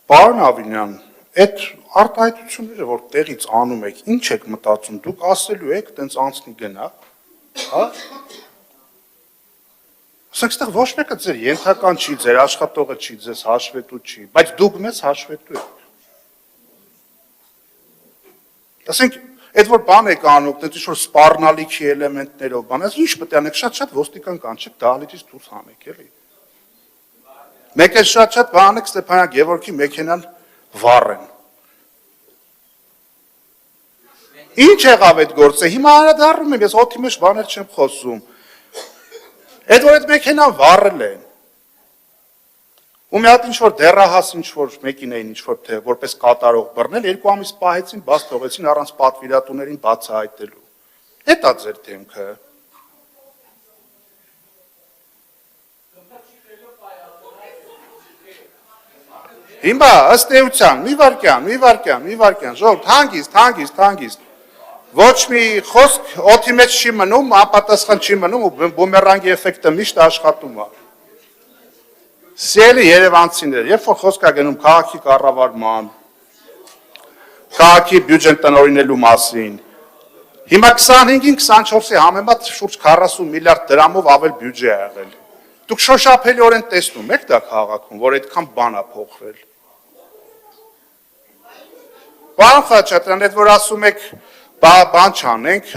Պարոն Ավինյան, այդ արտահայտությունները, որ տեղից անում եք, ինչ եք մտածում, դուք ասելու եք, տենց անցնի գնա, հա? Ասենք ստեղ ոչ մեկը ձեր ենթական չի, ձեր աշխատողը չի, ձեզ հաշվետու չի, բայց դուք մեզ հաշվետու եք։ Ասենք, այդ որ բան եք անում, տենց ինչ-որ սպառնալիքի էլեմենտներով բան, ինչ պետք է անեք, շատ ոստիկան կանչեք, դահլիճից դուրս հանեք, էլի։ Մեկ էլ շատ բան անեք Ստեփանյան Գևորգի մեքենան վառեն։ Ինչ եղավ այդ գործը, հիմա անդրադառնում եմ, ես օդի մեջ բաներ չեմ խոսում։ Այդ որ այդ մեքենան վառել են, ու մի հատ ինչ-որ դեռահաս ինչ-որ մեկին էին ինչ-որ թե որպես կատարող բռնել, 2 ամիս պահեցին, բաց թողեցին առանց պատվիրատուներին բացահայտելու։ Էդ է ձեր դեմքը։ Հիմա ըստ էության, մի վարքյան, ժողովուրդ, հանգիստ։ Ոչ մի խոսք օդի մեջ չի մնում, անպատասխան չի մնում ու բումերանգի էֆեկտը միշտ աշխատում է։ Սիրելի երևանցիներ, երբ որ խոսք է գնում քաղաքի կառավարման, քաղաքի բյուջեն տնօրինելու մասին, հիմա 25-ին 24-ի համեմատ շուրջ 40 միլիարդ դրամով ավել բյուջե է եղել։ Դուք շոշափելիորեն տեսնում եք դա քաղաքում, որ այդքան բան է փոխվել։ Պարոն Խաչատրյան, այդ որ ասում եք բան չանենք,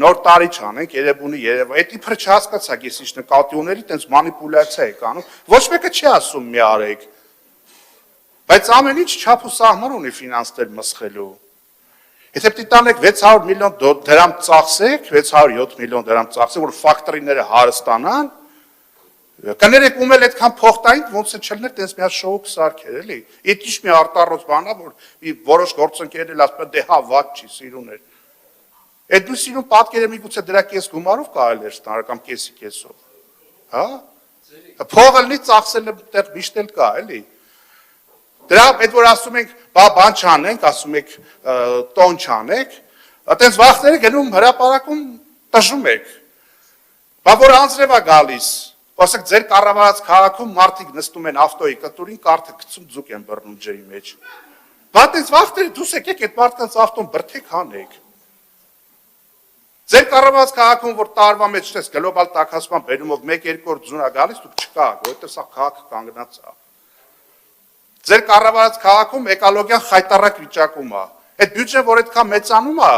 նոր տարի չանենք, Երևանի Երևան, այդ իբր չհասկացաք, ես ինչ նկատի ունելի, տենց մանիպուլյացիա եք անում, ոչ մեկը չի ասում մի արեք, բայց ամեն ինչ չափ ու սահման ունի ֆինանսներ մսխելու։ Եթե պիտի տանեք 600 միլիոն դրամ ծախսեք, 607 միլիոն դրամ ծախսեք, որ ֆակտորիները հարստանան, կներեք ում էլ այդքան փոխտային, ոնց է չլներ, տենց մի հատ շոու կսարքեր, էլի։ Այդ ինչ մի արտառոց բան է, որ որոշ գործընկերներ ասում են, դե հա, վատ չի, սիրուներ։ Այդ դու սիրուն պատկերը միգուցե դրա կես գումարով կարել էր ստանալ կամ կեսի կեսով, հա? Փողը լինի ծախսելը տեղ միշտ էլ կա, էլի։ Դրա այդ որ ասում ենք, բան չանենք, ասում եք տոն չանեք, այտենց վախները գնում հրապարակում տժում եք։ Բա որ անձրև է գալիս, ասեք ձեր կառավարած քաղաքում մարդիկ նստում են ավտոյի կտուրին, կարդը գցում ձուկ են բռնում ջրի մեջ։ Բա այտենց վախները դուս եկեք այդ մարդկանց ավտոն բրդեք հանեք։ Ձեր կառավարած քաղաքում, որ տարվա մեջ չես գլոբալ տաքացման բերումով 1-2 օր ձուն է գալիս, դուք չկաք, որովհետև սա քաղաքը կանգնած է։ Ձեր կառավարած քաղաքում էկոլոգիան խայտառակ վիճակում է։ Այդ բյուջեն, որ այդքան մեծանում է,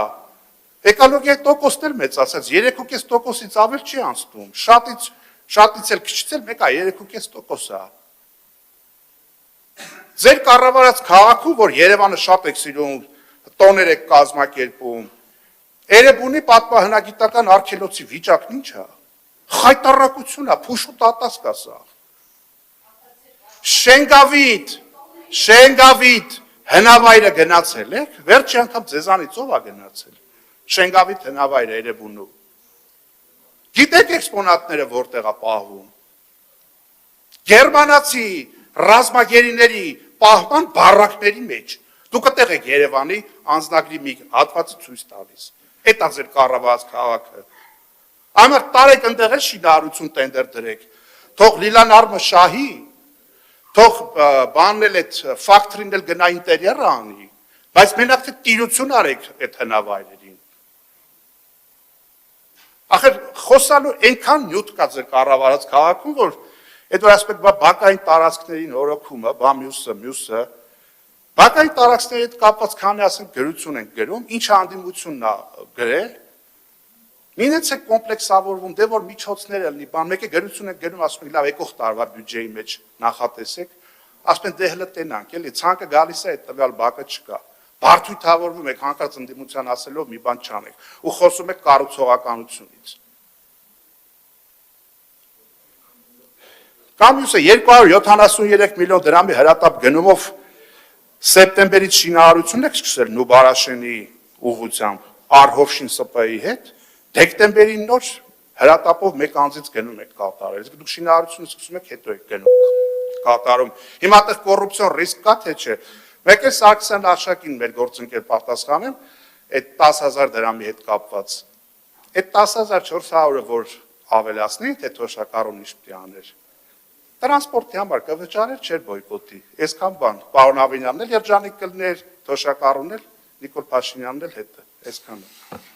էկոլոգիայի տոկոսն էլ մեծացած, 3.5%-ից ավել չի անցնում։ Շատից էլ քիչից էլ մեկը 3.5% է։ Ձեր կառավարած քաղաքում, որ Երևանը շատ եք սիրում, տոներ եք կազմակերպում, Երևանի պատմահնագիտական արգելոցի վիճակն ինչ է։ Խայտառակություն է, փուշու տատասկ է սա։ Շենգավիթ հնավայրը գնացել եք, վերջի անգամ ձեզանից ով է գնացել։ Շենգավիթ հնավայրը Երևանում։ Գիտեք էքսպոնատները որտեղ է պահվում։ Գերմանացի ռազմագերիների պահման բառակների մեջ։ Դուք այդտեղ եք Երևանի անձնագրի մի հատվածը ցույց տալիս։ Այդ է ձեր կառավարած քաղաքը։ Ամառ տարեք ընդեղ էլ շինարարություն տենդեր դրեք։ Թող Լիլան Արմը շահի, թող բանն էլ այդ ֆակտորին էլ գնա ինտերիերը անի, բայց մենակ թե տիրություն արեք այդ հնավայրերին։ Ախր խոսալու այնքան նյութ կա ձեր կառավարած քաղաքում, որ այդ որ ասում եք բակային տարածքներին հորոքումը, մյուսը Բակային տարածքների հետ կապված քանի ասենք գրություն ենք գրում, ինչ հանդիմությունն է գրել, մինից եք կոմպլեքսավորվում, դե որ միջոցներ լինի, բան մեկը գրություն եք գրում, ասում եք լավ եկող տարվա բյուջեի մեջ նախատեսեք, ասում են դե հələ տենանք, էլի ցանկը գալիս է այդ տվյալ բակը չկա։ Բարդույթավորվում եք հանկարծ ընդդիմության ասելով մի բան չանեք ու խոսում եք կառուցողականությունից։ Կամ մյուսը 273 միլիոն դրամի հրատապ գնումով սեպտեմբերից շինարարություն եք սկսել Նուբարաշենի ուղղությամբ Արհովշին ՍՊ-ի հետ, դեկտեմբերին նոր հրատապով մեկ անձից գնում եք կատարել, դուք շինարարությունը սկսում եք հետո եք գնում կատարում։ Հիմա այդտեղ կոռուպցիոն ռիսկ կա թե չէ։ Մեկ է Սարգսյան Աշակին մեր գործընկեր պատասխանեմ, այդ 10,000 դրամի հետ կապված։ Այդ 10,400-ը որ ավելացնի, թե թոշակառուն ինչ պիտի աներ։ տրանսպորտի համար կվճարեր, չէր բոյկոտի։ Այսքան բան, պարոն Ավինյանն էլ երջանիկ կլներ, Թոշակառուն էլ, Նիկոլ Փաշինյանն էլ հետը, այսքանը։